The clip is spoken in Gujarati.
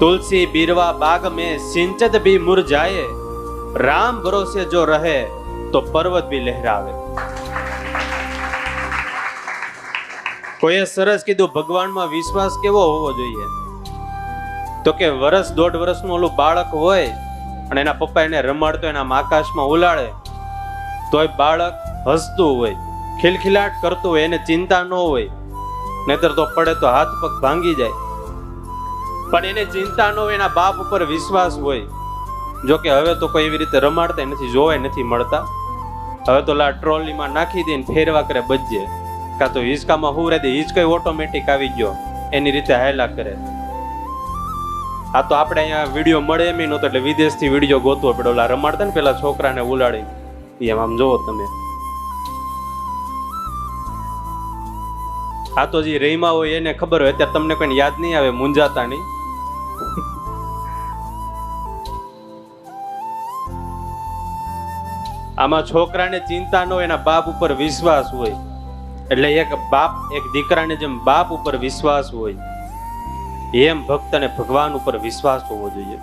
तुलसी बीरवा बाग में सिंचत भी मुरझाए, राम भरोसे जो रहे तो पर्वत भी लहरावे। કોઈએ સરસ કીધું ભગવાનમાં વિશ્વાસ કેવો હોવો જોઈએ, તો કે વર્ષ દોઢ વર્ષનું ઓલું બાળક હોય અને એના પપ્પા એને રમાડતો એના આકાશમાં ઉલાડે તોય બાળક હસતું હોય, ખિલખિલાટ કરતું હોય, એને ચિંતા ન હોય, નહીતર તો પડે તો હાથ પગ ભાંગી જાય. પણ એને ચિંતા ન હોય, એના બાપ ઉપર વિશ્વાસ હોય. જો કે હવે તો કોઈ એવી રીતે રમાડતા નથી, જોવાય નથી મળતા. હવે તો ટ્રોલીમાં નાખી દઈને ફેરવા કરે બજે, કાં તો હિંચકામાં હુરે દે, હિંચકો ઓટોમેટિક આવી ગયો, એની રીતે હાયલા કરે. આ તો આપણે અહીંયા વિડીયો મળે એમ નહોતો, એટલે વિદેશથી વિડીયો ગોતવો પડ્યો. ઓલા રમાડતા ને પેલા છોકરાને ઉલાડી, એમ આમ જોવો તમે. આ તો જે રહીમાં હોય એને ખબર હોય, અત્યારે તમને કોઈ યાદ નહીં આવે, મૂંઝાતા નહીં. આમાં છોકરાને ચિંતા ન હોય, એના બાપ ઉપર વિશ્વાસ હોય. એટલે એક બાપ એક દીકરાને જેમ બાપ ઉપર વિશ્વાસ હોય, એમ ભક્તને ભગવાન ઉપર વિશ્વાસ હોવો જોઈએ.